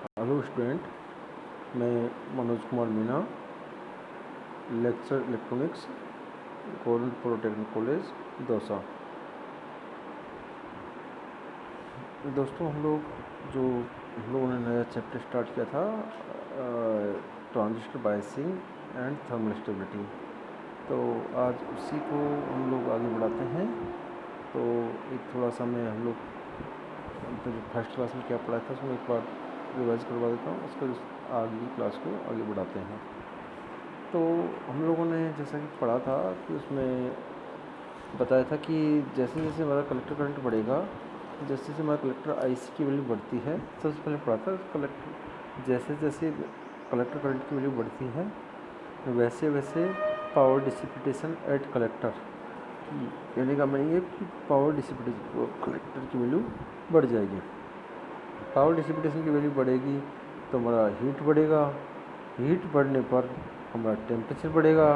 Hello student, मैं Manoj Kumar Meena, lecture electronics, government polytechnic college Dausa. दोस्तों, हम लोगों ने नया चैप्टर स्टार्ट किया था, transistor biasing and thermal stability. तो आज उसी को हम लोग आगे बढ़ाते हैं। तो एक थोड़ा सा मैं हम लोग जो फर्स्ट क्लास में क्या पढ़ा था उसमें एक बार रिवाइज करवा देता हूँ, उसके आगे की क्लास को आगे बढ़ाते हैं। तो हम लोगों ने जैसा कि पढ़ा था कि उसमें बताया था कि जैसे जैसे हमारा कलेक्टर करंट बढ़ेगा, जैसे जैसे हमारा कलेक्टर आईसी की वैल्यू बढ़ती है, सबसे पहले पढ़ा था जैसे जैसे कलेक्टर करंट की वैल्यू बढ़ती है वैसे वैसे पावर डिसिपिटेशन एट कलेक्टर की कहने का मतलब ये कि पावर डिसिपिटेशन कलेक्टर की वैल्यू बढ़ जाएगी। पावर डिसिपिटेशन की वैल्यू बढ़ेगी तो हमारा हीट बढ़ेगा, हीट बढ़ने पर हमारा टेम्परेचर बढ़ेगा,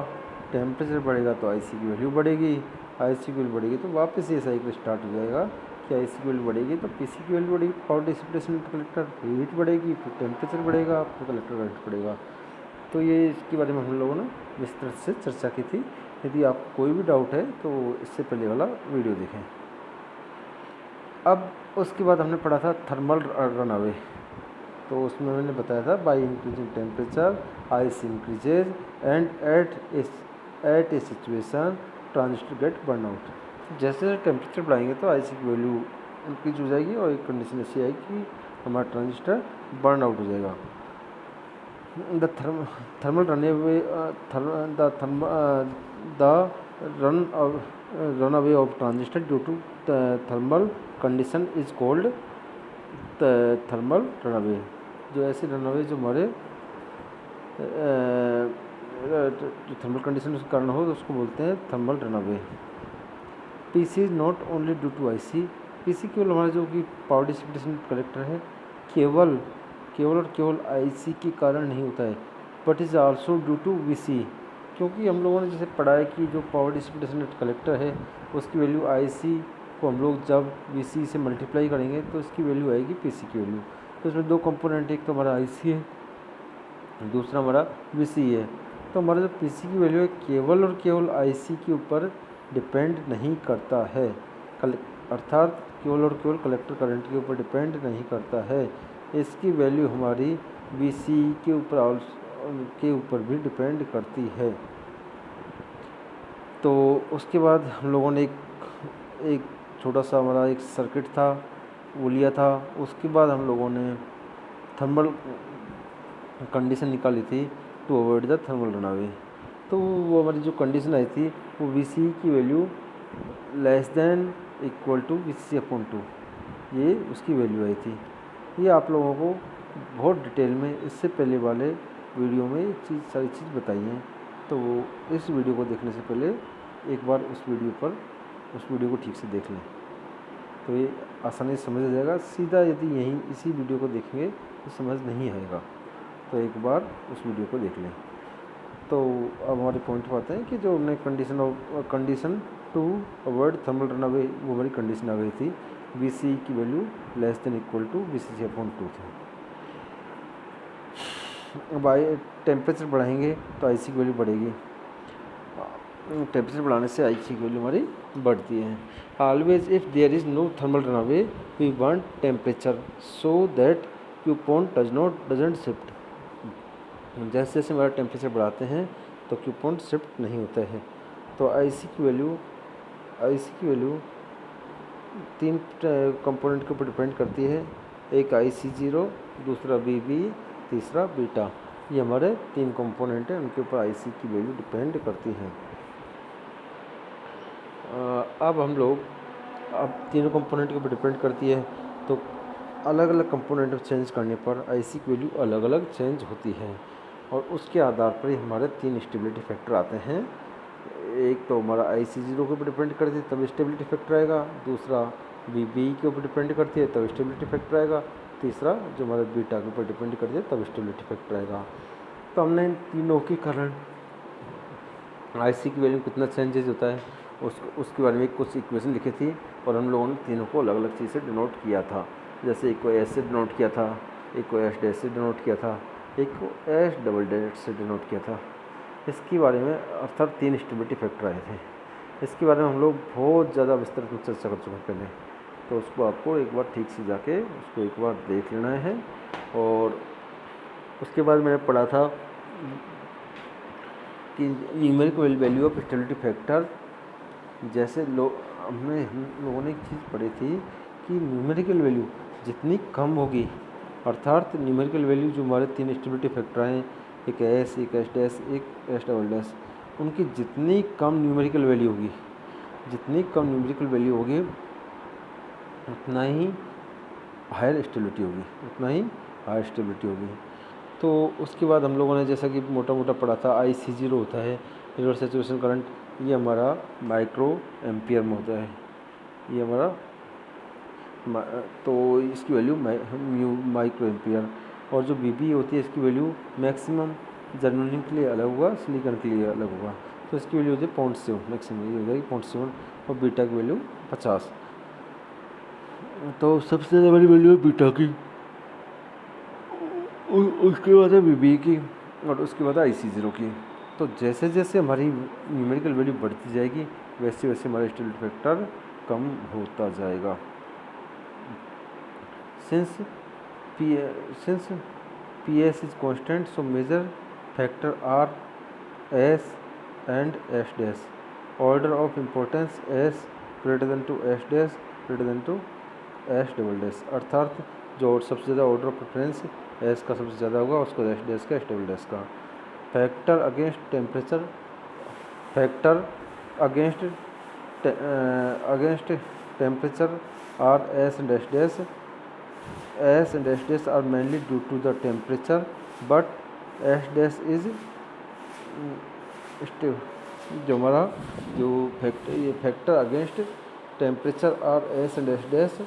टेम्परेचर बढ़ेगा तो आईसी की वैल्यू बढ़ेगी, आईसी की वैल्यू बढ़ेगी तो वापस ये साइकिल स्टार्ट हो जाएगा कि आईसी की वैल्यू बढ़ेगी तो पीसी की वैल्यू बढ़ेगी, पावर डिसिपिटेशन कलेक्टर, हीट बढ़ेगी, फिर टेम्परेचर बढ़ेगा, फिर कलेक्टर करंट बढ़ेगा। तो ये इसके बारे में हम लोगों ने विस्तृत से चर्चा की थी। यदि आपको कोई भी डाउट है तो इससे पहले वाला वीडियो देखें। अब उसके बाद हमने पढ़ा था थर्मल रन अवे। तो उसमें मैंने बताया था by increasing temperature IC increases and at a situation transistor get burn out. जैसे जैसे टेम्परेचर बढ़ाएंगे तो आईसी की वैल्यू इंक्रीज हो जाएगी और एक कंडीशन ऐसी आएगी कि हमारा ट्रांजिस्टर बर्न आउट हो जाएगा। The thermal runaway runaway of transistor due to thermal condition is called thermal runaway. जो ऐसे रन अवे जो हमारे थर्मल कंडीशन के कारण हो तो उसको बोलते हैं thermal runaway. PC is not only due to IC. PC केवल हमारा जो कि पावर डिसिपिटेशन कलेक्टर है केवल और केवल आईसी के कारण नहीं होता है, but is also due to VC. क्योंकि हम लोगों ने जैसे पढ़ा है कि जो पावर डिसिपिटेशन कलेक्टर है उसकी वैल्यू आईसी को हम लोग जब वीसी से मल्टीप्लाई करेंगे तो इसकी वैल्यू आएगी पीसी की वैल्यू। तो इसमें दो कंपोनेंट, एक तो हमारा आईसी है, दूसरा हमारा वीसी है। तो हमारा जो पीसी की वैल्यू है केवल और केवल आईसी के ऊपर डिपेंड नहीं करता है, अर्थात केवल और केवल कलेक्टर करंट के ऊपर डिपेंड नहीं करता है। इसकी वैल्यू हमारी वीसी के ऊपर भी डिपेंड करती है। तो उसके बाद हम लोगों ने एक छोटा सा हमारा एक सर्किट था वो लिया था। उसके बाद हम लोगों ने थर्मल कंडीशन निकाली थी to avoid the thermal runaway. तो वो हमारी जो कंडीशन आई थी वो वीसी की value less than equal to VC upon 2, ये उसकी वैल्यू आई थी। ये आप लोगों को बहुत डिटेल में इससे पहले वाले वीडियो में सारी चीज़ बताई हैं। तो वो इस वीडियो को देखने से पहले एक बार उस वीडियो को ठीक से देख लें तो ये आसानी से समझ आ जाएगा। सीधा यदि यहीं इसी वीडियो को देखेंगे तो समझ नहीं आएगा, तो एक बार उस वीडियो को देख लें। तो अब हमारे पॉइंट पर आते हैं कि जो हमने condition to avoid thermal runaway वो हमारी कंडीशन आ गई थी, वीसी की value less than equal to VC upon 2 थी। अब टेम्परेचर बढ़ाएंगे तो आईसी की वैल्यू बढ़ेगी, टेम्परेचर बढ़ाने से आईसी की वैल्यू हमारी बढ़ती है। Always if there is no thermal runaway we want temperature so that Q point doesn't shift. जैसे जैसे हमारा टेम्परेचर बढ़ाते हैं तो क्यू पॉइंट शिफ्ट नहीं होता है। तो आईसी की वैल्यू तीन कंपोनेंट के ऊपर डिपेंड करती है, एक IC0, दूसरा BB, तीसरा बीटा। ये हमारे तीन कंपोनेंट हैं, उनके ऊपर आईसी की वैल्यू डिपेंड करती है। अब तीनों कंपोनेंट के ऊपर डिपेंड करती है तो अलग अलग कंपोनेंट चेंज करने पर आईसी की वैल्यू अलग अलग चेंज होती है और उसके आधार पर ही हमारे तीन स्टेबिलिटी फैक्टर आते हैं। एक तो हमारा IC0 के ऊपर डिपेंड करती है तब स्टेबिलिटी फैक्टर आएगा, दूसरा BB के ऊपर डिपेंड करती है तब स्टेबिलिटी फैक्टर आएगा, तीसरा जो हमारा बीटा के ऊपर डिपेंड करती है तब स्टेबिलिटी फैक्टर आएगा। तो हमने इन तीनों के कारण आईसी की वैल्यू कितना चेंजेज होता है उसके बारे में कुछ इक्वेशन लिखी थी और हम लोगों ने तीनों को अलग अलग चीज़ से डिनोट किया था। जैसे एक को ऐसे डिनोट किया था, एक को एस डैश से डिनोट किया था, एक को एस डबल डैश से डिनोट किया था। इसके बारे में अर्थात 3 स्टेबिलिटी फैक्टर आए थे। इसके बारे में हम लोग बहुत ज़्यादा विस्तृत में चर्चा कर चुके हैं पहले, तो उसको आपको एक बार ठीक से जाके उसको एक बार देख लेना है। और उसके बाद मैंने पढ़ा था कि numerical value of stability factor, जैसे हम लोगों ने एक चीज़ पढ़ी थी कि न्यूमेरिकल वैल्यू जितनी कम होगी, अर्थात न्यूमेरिकल वैल्यू जो हमारे 3 स्टेबिलिटी फैक्टर हैं, एक एस, एक एस डैश, एक एस डबल डैश, उनकी जितनी कम न्यूमेरिकल वैल्यू होगी, जितनी कम न्यूमेरिकल वैल्यू होगी उतना ही हायर स्टेबिलिटी होगी, उतना ही हायर स्टेबिलिटी होगी। तो उसके बाद हम लोगों ने जैसा कि मोटा मोटा पढ़ा था, IC0 होता है रिवर्स सैचुरेशन करंट, ये हमारा माइक्रो एम्पियर में होता है, ये हमारा तो इसकी वैल्यू माइक्रो एम्पियर। और जो BB होती है इसकी वैल्यू मैक्सिमम जर्मेनियम के लिए अलग होगा, सिलिकॉन के लिए अलग होगा, तो इसकी वैल्यू होती है 0.7 मैक्सिमम, ये हो जाएगी 0.7, और बीटा की वैल्यू 50। तो सबसे ज़्यादा बड़ी वैल्यू है बीटा की, उसके बाद है BB की, और उसके बाद है IC0 की। तो जैसे जैसे हमारी न्यूमेरिकल वैल्यू बढ़ती जाएगी वैसे वैसे हमारा स्टेबिलिटी फैक्टर कम होता जाएगा। Since PS is constant, so measure factor R, S and S dash. Order of importance S greater than to S dash greater than to S double dash, अर्थात जो सबसे ज़्यादा ऑर्डर ऑफ प्रेफरेंस S का सबसे ज़्यादा होगा उसको S dash का, S डबल डैश का। Factor against temperature, factor against temperature R, S and S dash. S and S dash are mainly due to the temperature, but S dash is जो हमारा जो फैक्टर अगेंस्ट टेम्परेचर और S and S dash,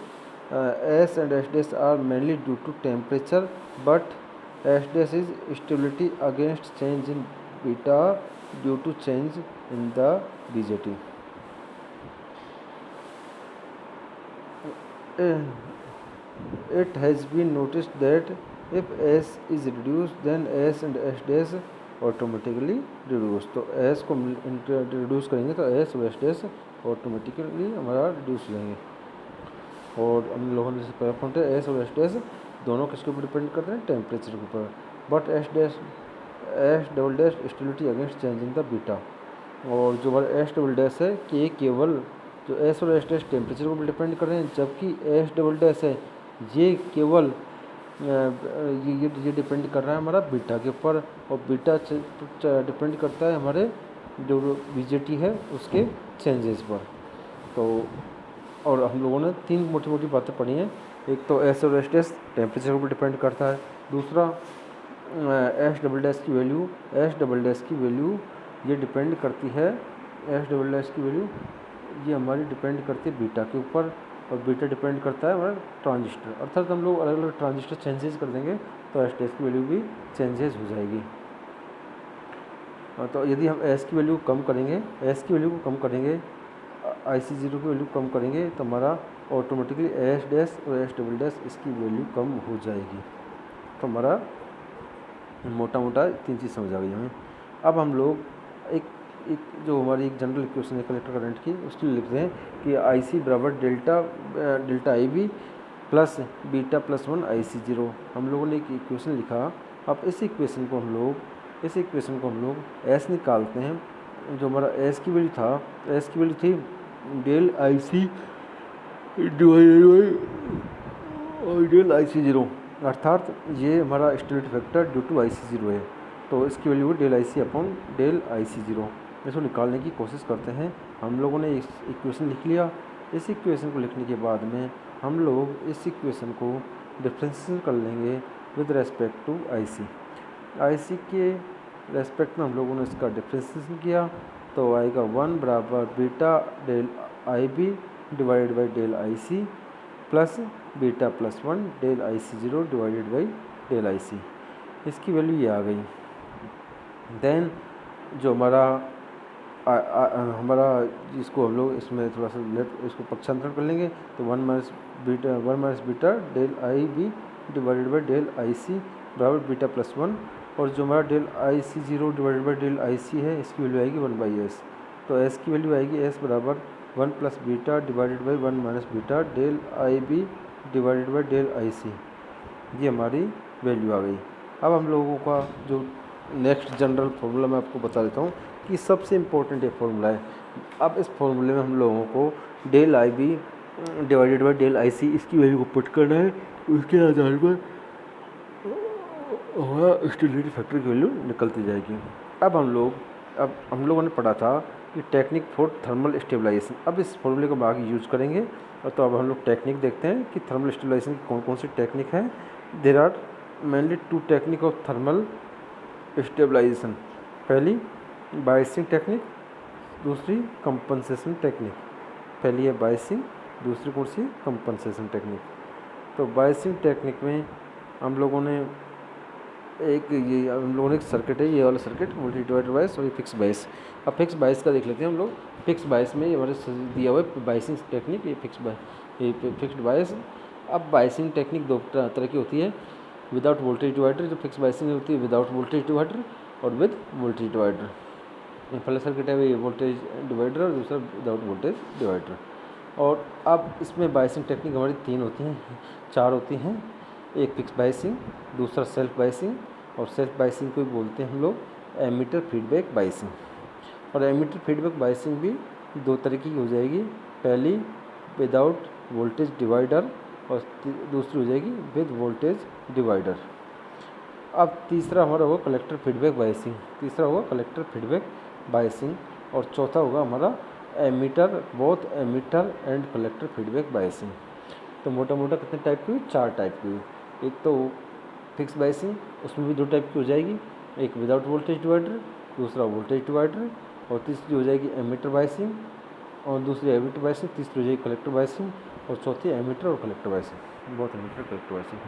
S and S dash are mainly due to temperature, but S dash is stability against change in beta due to change in the BJT. It has been noticed that if S is reduced, then S and S dash automatically reduce. तो S को reduce करेंगे तो S और S dash automatically हमारा reduce हो जाएंगे। और हम लोगों ने पहला पॉइंट है S और S डैश दोनों किसके ऊपर डिपेंड करते हैं, टेम्परेचर के ऊपर, but S double dash stability against change in the beta. और जो हमारा S डबल डैश है कि ये केवल जो S और S डैश टेम्परेचर के ऊपर डिपेंड कर रहे हैं, जबकि S डबल डैश है ये केवल ये डिपेंड कर रहा है हमारा बीटा के ऊपर, और बीटा डिपेंड करता है हमारे जो BJT है उसके चेंजेस पर। तो और हम लोगों ने 3 मोटी मोटी बातें पढ़ी हैं, एक तो S और S डैश टेम्परेचर के ऊपर डिपेंड करता है, दूसरा S डबल डैश की वैल्यू, S डबल डैश की वैल्यू ये डिपेंड करती है, S डबल डैश की वैल्यू ये हमारी डिपेंड करती है बीटा के ऊपर, और बीटा डिपेंड करता है हमारा ट्रांजिस्टर, अर्थात हम लोग अलग अलग ट्रांजिस्टर चेंजेस कर देंगे तो S डैश की वैल्यू भी चेंजेस हो जाएगी। तो यदि हम S की वैल्यू कम करेंगे, S की वैल्यू को कम करेंगे, IC0 की वैल्यू कम करेंगे तो हमारा ऑटोमेटिकली S डैश और S डबल डैश इसकी वैल्यू कम हो जाएगी। तो हमारा मोटा मोटा 3 चीज़ समझ आ गई हमें। अब हम लोग एक जो हमारी एक जनरल इक्वेशन है कलेक्टर करंट की, उसके लिए लिखते हैं कि IC बराबर delta IB plus beta plus 1 IC0। हम लोगों ने एक इक्वेशन लिखा। अब इस इक्वेशन को हम लोग S निकालते हैं। जो हमारा S की वैल्यू था, S की वैल्यू थी del IC divided by del IC0, अर्थात ये हमारा stability factor due to IC0 है, तो इसकी वैल्यू है del IC upon del IC0। इसको निकालने की कोशिश करते हैं। हम लोगों ने इस इक्वेशन लिख लिया। इस इक्वेशन को लिखने के बाद में हम लोग इस इक्वेशन को डिफरेंशिएशन कर लेंगे विद रेस्पेक्ट टू IC के रेस्पेक्ट में हम लोगों ने इसका डिफरेंशिएशन किया तो आएगा 1 बराबर beta del IB divided by del IC plus beta plus 1 del IC0 divided by del IC। इसकी वैल्यू ये आ गई। देन जो हमारा इसको हम लोग इसमें थोड़ा सा इसको पक्षांतरण कर लेंगे तो 1 minus beta del IB divided by del I C बराबर बीटा प्लस 1, और जो हमारा del I C 0 divided by del I C है इसकी वैल्यू आएगी 1/s। तो s की वैल्यू आएगी s बराबर 1 plus beta divided by 1 minus beta del I B divided by del I C, ये हमारी वैल्यू आ गई। अब हम लोगों का जो नेक्स्ट जनरल फार्मूला मैं आपको बता देता हूँ कि सबसे इम्पोर्टेंट ये फार्मूला है। अब इस फार्मूले में हम लोगों को del I B divided by del I C इसकी वैल्यू को पुट करना है, उसके आधार पर हमारा स्टेबिलिटी फैक्टर की वैल्यू निकलती जाएगी। अब हम लोगों ने पढ़ा था कि टेक्निक फॉर थर्मल स्टेबलाइजेशन। अब इस फॉर्मूले को हम आगे यूज़ करेंगे। और तो अब हम लोग टेक्निक देखते हैं कि थर्मल स्टेबलाइजेशन की कौन कौन सी टेक्निक है। There are mainly 2 technique of thermal stabilisation. पहली बायसिंग टेक्निक, दूसरी कंपनसेशन टेक्निक। पहली है बायसिंग, दूसरी कौन सी कंपनसेशन टेक्निक। तो बायसिंग टेक्निक में हम लोगों ने एक सर्किट है, ये वाला सर्किट वोल्टेज डिवाइडर बायस और ये फिक्स बायस। अब फिक्स बायस का देख लेते हैं हम लोग। फिक्स बायस में ये हमारे दिया हुआ है बायसिंग टेक्निक, ये फिक्स्ड बायस। अब बायसिंग टेक्निक 2 तरह की होती है, विदाउट वोल्टेज डिवाइडर। जो फिक्स बायसिंग होती है विदाउट वोल्टेज डिवाइडर और विद वोल्टेज डिवाइडर। पहला सर्किट है ये वोल्टेज डिवाइडर और दूसरा विदाउट वोल्टेज डिवाइडर। और अब इसमें बायसिंग टेक्निक हमारी 4 होती हैं। एक फिक्स बायसिंग, दूसरा सेल्फ बायसिंग, और सेल्फ बायसिंग को बोलते हैं हम लोग एमीटर फीडबैक बायसिंग। और एमीटर फीडबैक बायसिंग भी 2 तरह की हो जाएगी। पहली विदाउट वोल्टेज डिवाइडर और दूसरी हो जाएगी विद वोल्टेज डिवाइडर। अब तीसरा हमारा होगा कलेक्टर फीडबैक बायसिंग, और चौथा होगा हमारा both emitter and collector feedback biasing. तो मोटा मोटा कितने टाइप की हुई? 4 टाइप की हुई। एक तो फिक्स बायसिंग, उसमें भी 2 टाइप की हो जाएगी, एक विदाउट वोल्टेज डिवाइडर, दूसरा वोल्टेज डिवाइडर, और तीसरी हो जाएगी एमीटर बायसिंग, और दूसरी एमीटर बायसिंग, तीसरी हो जाएगी कलेक्टर बायसिंग, और चौथी एमीटर और collector biasing, both emitter collector biasing.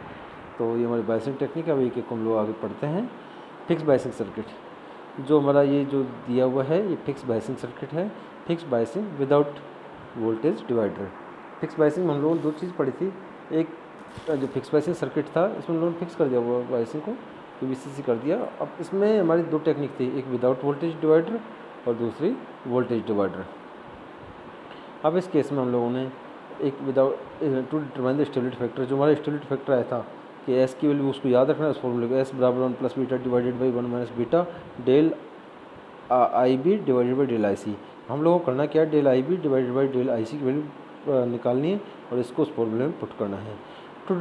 तो ये हमारी बायसिंग टेक्निक है। अब एक हम लोग आगे पढ़ते हैं। फिक्स बायसिंग सर्किट, जो हमारा ये जो दिया हुआ है ये फिक्स बायसिंग सर्किट है। Fix biasing without voltage divider. Fix biasing में हम लोगों ने 2 चीज़ पढ़ी थी। एक जो फिक्स बायसिंग सर्किट था इसमें हम लोगों ने फिक्स कर दिया वो बायसिंग को, पीवीसीसी कर दिया। अब इसमें हमारी 2 टेक्निक थी, एक विदाउट वोल्टेज डिवाइडर और दूसरी वोल्टेज डिवाइडर। अब इस केस में हम लोगों ने एक without to determine the stability factor, जो हमारा स्टेबिलिटी फैक्टर आया था कि एस की वैल्यू उसको याद रखना है, उस फॉर्मूले को एस बराबर 1 plus beta divided by 1 minus beta del I B divided by del I C. हम लोगों को करना क्या है, del I B divided by del I C की वैल्यू निकालनी है और इसको उस फॉर्मूले में पुट करना है। तो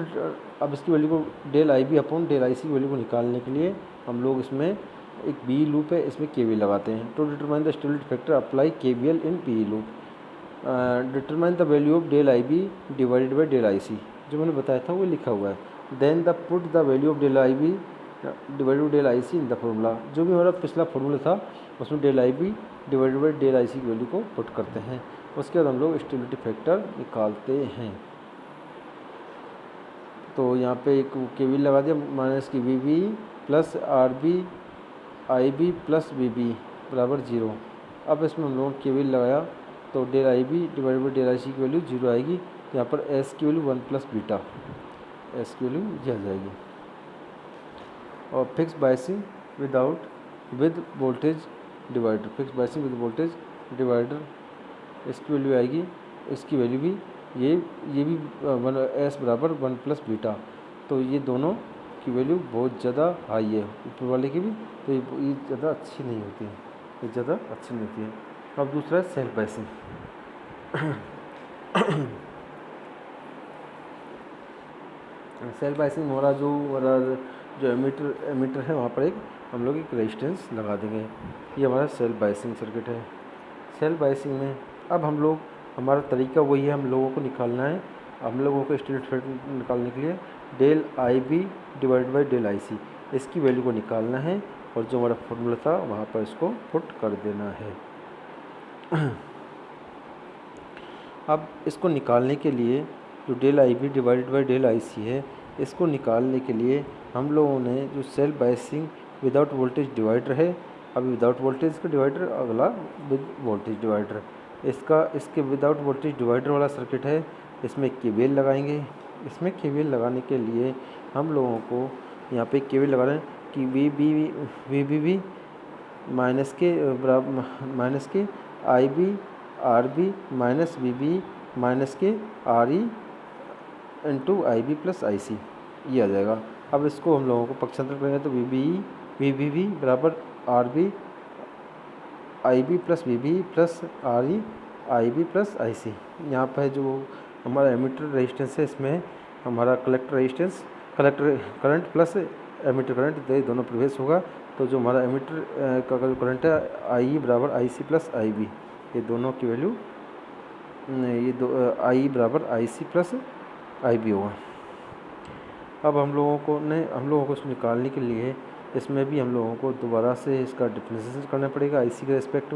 अब इसकी वैल्यू को del I B upon del I C की वैल्यू को निकालने के लिए हम लोग इसमें एक बी लूप है, इसमें केवीएल लगाते हैं। To determine the stability factor apply KVL in P loop. Determine the value of del I B divided by del I C, जो मैंने बताया था वो लिखा हुआ है। Then the put the value of del I B divided by del I C in the formula. जो भी हमारा पिछला फॉर्मूला था उसमें del I B divided by del I C की वैल्यू को पुट करते हैं। उसके बाद हम लोग स्टेबिलिटी फैक्टर निकालते हैं। तो यहाँ पे एक केवीएल लगा दिया, माइनस की V B plus R B I B plus V B बराबर 0। अब इसमें हम लोगों ने केवीएल लगाया तो del I B divided by del I C की वैल्यू 0 आएगी। यहाँ पर एस की वैल्यू 1 प्लस बीटा, एस की वैल्यू ये आ जाएगी। और fix biasing with voltage divider, fix biasing with voltage divider, इसकी वैल्यू आएगी, इसकी वैल्यू भी ये भी एस बराबर 1 प्लस बीटा। तो ये दोनों की वैल्यू बहुत ज़्यादा हाई है ऊपर वाले की भी, तो ये ज़्यादा अच्छी नहीं होती है, ये ज़्यादा अच्छी नहीं होती है। अब दूसरा है सेल्फ बायसिंग। सेल्फ बायसिंग हमारा जो एमीटर है वहाँ पर एक हम लोग एक रेजिस्टेंस लगा देंगे। ये हमारा सेल्फ बायसिंग सर्किट है। सेल्फ बायसिंग में अब हमारा तरीका वही है, हम लोगों को निकालना है, हम लोगों को स्टेबिलिटी फैक्टर निकालने के लिए del I B divide by del I C, इसकी वैल्यू को निकालना है और जो हमारा फॉर्मूला था वहाँ पर इसको पुट कर देना है। अब इसको निकालने के लिए जो del I B divided by del I C है, इसको निकालने के लिए हम लोगों ने जो self biasing without voltage divider है, अभी विदाउट वोल्टेज का डिवाइडर, अगला विद वोल्टेज डिवाइडर, इसके विदाउट वोल्टेज डिवाइडर वाला सर्किट है, इसमें केवीएल लगाएंगे। इसमें केवीएल लगाने के लिए हम लोगों को यहाँ पे केवल लगा रहे हैं कि V minus K I B R B minus V B minus K R E into I B plus I C, ये आ जाएगा। अब इसको हम लोगों को पक्षांतर करेंगे तो वी बी बराबर R B I B plus V B plus R E I B plus I C. यहाँ पर जो हमारा एमिटर रेजिस्टेंस है, इसमें हमारा collector current plus emitter current ये दोनों प्रवेश होगा। तो जो हमारा एमिटर का जो करंट है आई बराबर आई सी प्लस आई बी, ये दोनों की वैल्यू आई बराबर आई सी प्लस आई बी होगा। अब हम लोगों को इसको निकालने के लिए इसमें भी हम लोगों को दोबारा से इसका डिफरेंशिएशन करना पड़ेगा। आईसी के रेस्पेक्ट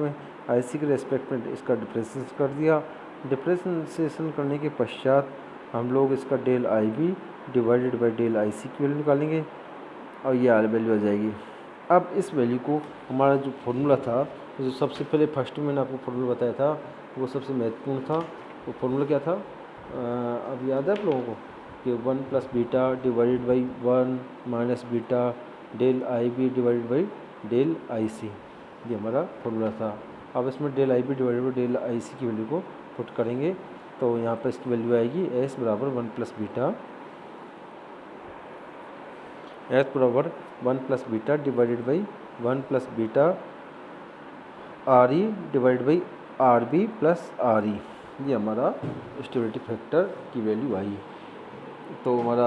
में इसका डिफरेंशिएशन कर दिया। डिफरेंशिएशन करने के पश्चात हम लोग इसका del I B divided by del I C की वैल्यू निकालेंगे और ये आर वैल्यू आ जाएगी। अब इस वैल्यू को हमारा जो फॉर्मूला था, जो सबसे पहले फर्स्ट में मैंने आपको फॉर्मूला बताया था, वो सबसे महत्वपूर्ण था। वो फॉर्मूला क्या था, अब याद है आप लोगों को कि 1 plus beta divided by 1 minus beta del I B divided by del I C, ये हमारा फॉर्मूला था। अब इसमें del I B divided by del I C की वैल्यू को पुट करेंगे तो यहाँ पर इसकी वैल्यू आएगी एस बराबर 1 plus beta divided by 1 plus beta R E divided by R B plus R E, ये हमारा स्टेबिलिटी फैक्टर की वैल्यू आई। तो हमारा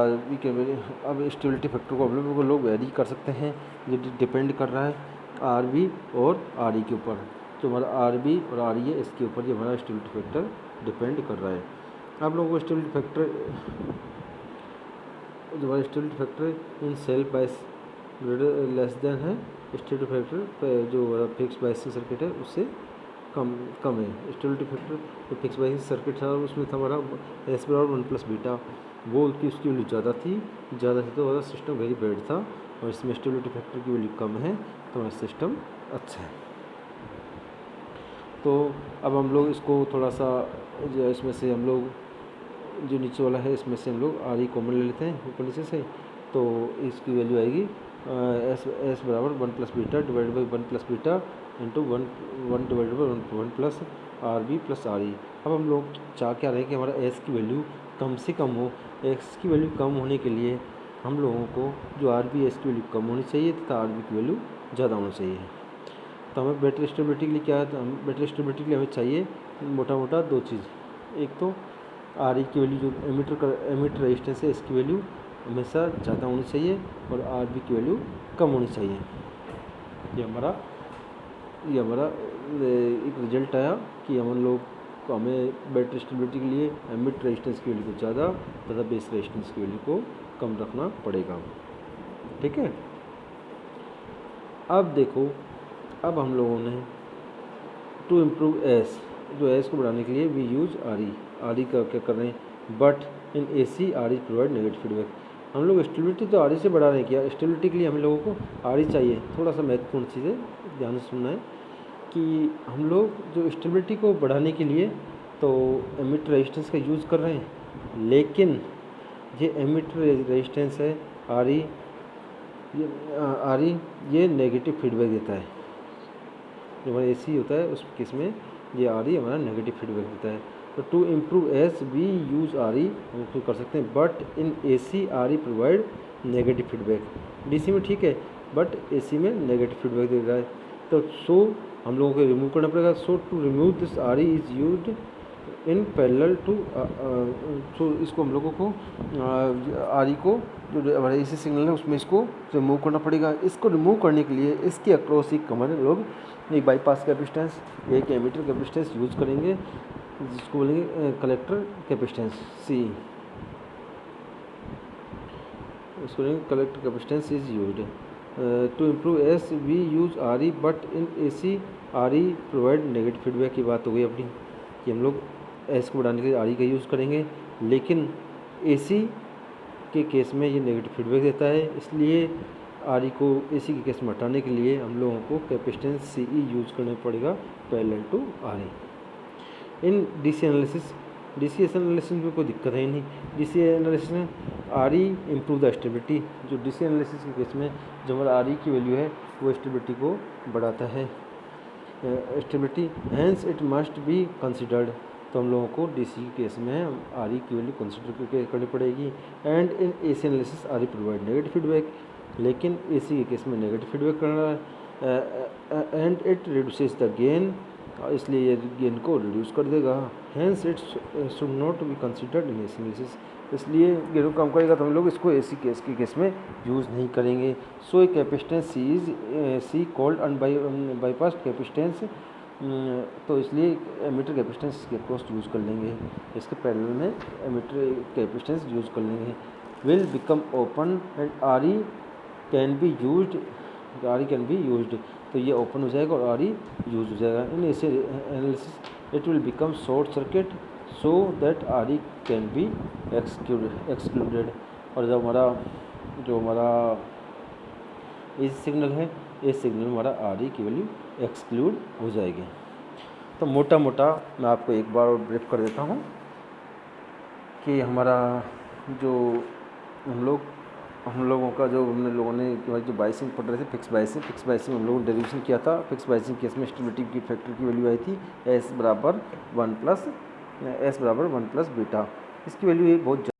अब स्टेबिलिटी फैक्टर को हम लोग वेरी कर सकते हैं, ये डिपेंड कर रहा है आर बी और आर ई के ऊपर। जो हमारा आर बी और आर ई है, इसके ऊपर ये हमारा स्टेबिलिटी फैक्टर डिपेंड कर रहा है। आप लोगों को स्टेबिलिटी फैक्टर जो हमारा स्टेबिलिटी फैक्टर इन सेल्फ बाइस लेस देन है, स्टेबिलिटी फैक्टर जो फिक्स बाइसिंग सर्किट है उससे कम है। स्टेबिलिटी फैक्टर जो फिक्स बाइसिंग सर्किट था उसमें था हमारा एस बराबर 1 प्लस बीटा, वो उसकी वैल्यू ज़्यादा थी तो हमारा सिस्टम वेरी बैड था। और इसमें स्टेबिलिटी फैक्टर की वैल्यू कम है तो हमारा सिस्टम अच्छा है। तो अब हम लोग इसको थोड़ा सा जो इसमें से हम लोग जो नीचे वाला है इसमें से हम लोग आर ई कॉमन ले लेते हैं ऊपर नीचे से, तो इसकी वैल्यू आएगी एस बराबर 1 plus beta divided by 1 plus beta into 1 divided by 1 plus R B plus R E. अब हम लोग चाह क्या रहे हैं कि हमारा एस की वैल्यू कम से कम हो। एक्स की वैल्यू कम होने के लिए हम लोगों को जो आर बी एस की वैल्यू कम होनी चाहिए तथा आर बी की वैल्यू ज़्यादा होनी चाहिए। तो हमें बैटरी स्टेबिलिटी के लिए क्या है, बैटरी स्टेबिलिटी के लिए हमें चाहिए मोटा दो चीज़। एक तो आर ई की वैल्यू जो एमिटर रेजिस्टेंस है इसकी वैल्यू हमेशा ज़्यादा होनी चाहिए और आर बी की वैल्यू कम होनी चाहिए। ये हमारा एक रिजल्ट आया कि हमें बैटरी स्टेबिलिटी के लिए एमिटर रेजिस्टेंस की वैल्यू को ज़्यादा तथा बेस रेजिस्टेंस की वैल्यू को कम रखना पड़ेगा। ठीक है। अब देखो, अब हम लोगों ने टू इम्प्रूव एस, जो एस को बढ़ाने के लिए वी यूज आर ई का क्या कर रहे हैं, but in A C R E provide negative feedback. हम लोग स्टेबिलिटी तो आर ई से बढ़ा रहे हैं, किया स्टेबिलिटी के लिए हम लोगों को आर ई चाहिए। थोड़ा सा महत्वपूर्ण चीज़ है, ध्यान से सुनना है कि हम लोग जो स्टेबिलिटी को बढ़ाने के लिए तो एमिटर रेजिस्टेंस का यूज़ कर रहे हैं, लेकिन ये एमिटर रेजिस्टेंस है आर ई, ये नेगेटिव फीडबैक देता है। जो हमारा AC होता है उस केस में ये आर ई हमारा नेगेटिव फीडबैक देता है। तो to improve S we use R E हम उसको कर सकते हैं, but in AC R E provide negative feedback. DC में ठीक है, बट AC में नेगेटिव फीडबैक दे रहा है। तो सो हम लोगों को रिमूव करना पड़ेगा। So to remove this R E is used in parallel to, so इसको हम लोगों को आर ई को जो हमारा AC सिग्नल है उसमें इसको रिमूव करना पड़ेगा। इसको रिमूव करने के लिए इसके अक्रॉस एक कॉमन लोग एक बाईपास कैपेसिटेंस, एक एमिटर कैपेसिटेंस यूज़ करेंगे, जिसको बोलेंगे कलेक्टर कैपेसिटेंस C। इसको बोलेंगे collector capacitance is used to improve S we use R E, but in AC R E provide negative feedback की बात हो गई अपनी कि हम लोग एस को बढ़ाने के लिए आर ई का यूज़ करेंगे, लेकिन AC के केस में ये नेगेटिव फीडबैक देता है। इसलिए आर ई को AC के केस में हटाने के लिए हम लोगों को कैपेसिटेंस CE यूज़ करना पड़ेगा पैरेलल टू आर ई। इन DC एनालिसिस में कोई दिक्कत है नहीं। DC एनालिसिस में R E improve the stability, जो डीसी एनालिसिस के केस में जो हमारा आर ई की वैल्यू है वो स्टेबिलिटी को बढ़ाता है। Stability hence it must be considered, तो हम लोगों को डीसी के केस में आर ई की वैल्यू कंसिडर करनी पड़ेगी। And in AC analysis R E provide negative feedback, लेकिन एसी के केस में नेगेटिव फीडबैक करना है। And it reduces the gain, इसलिए ये गेन को रिड्यूस कर देगा। Hence it should not be considered in AC analysis, इसलिए गेन को कम करेगा, तो हम लोग इसको एसी केस के केस में यूज़ नहीं करेंगे। So a capacitance C is C called bypass capacitance, तो इसलिए एमिटर कैपेसिटेंस के अक्रॉस यूज़ कर लेंगे, इसके पैरेलल में एमिटर कैपेसिटेंस यूज़ कर लेंगे। Will become open and R E can be used, R E can be used, तो ये ओपन हो जाएगा और आर ई यूज हो जाएगा। इन ऐसे analysis it will become short circuit so that R E can be excluded, और जो हमारा इस सिग्नल है, इस सिग्नल में हमारा आर ई की वैल्यू एक्सक्लूड हो जाएगी। तो मोटा मोटा मैं आपको एक बार और ब्रीफ कर देता हूँ कि हमारा जो हम लोगों का जो हमने लोगों ने जो बाइसिंग पढ़ रहे थे, फिक्स बाइसिंग हम लोगों ने डेरिवेशन किया था। फिक्स बाइसिंग केस में स्टेबिलिटी की फैक्टर की वैल्यू आई थी S बराबर 1 प्लस बीटा, इसकी वैल्यू ये बहुत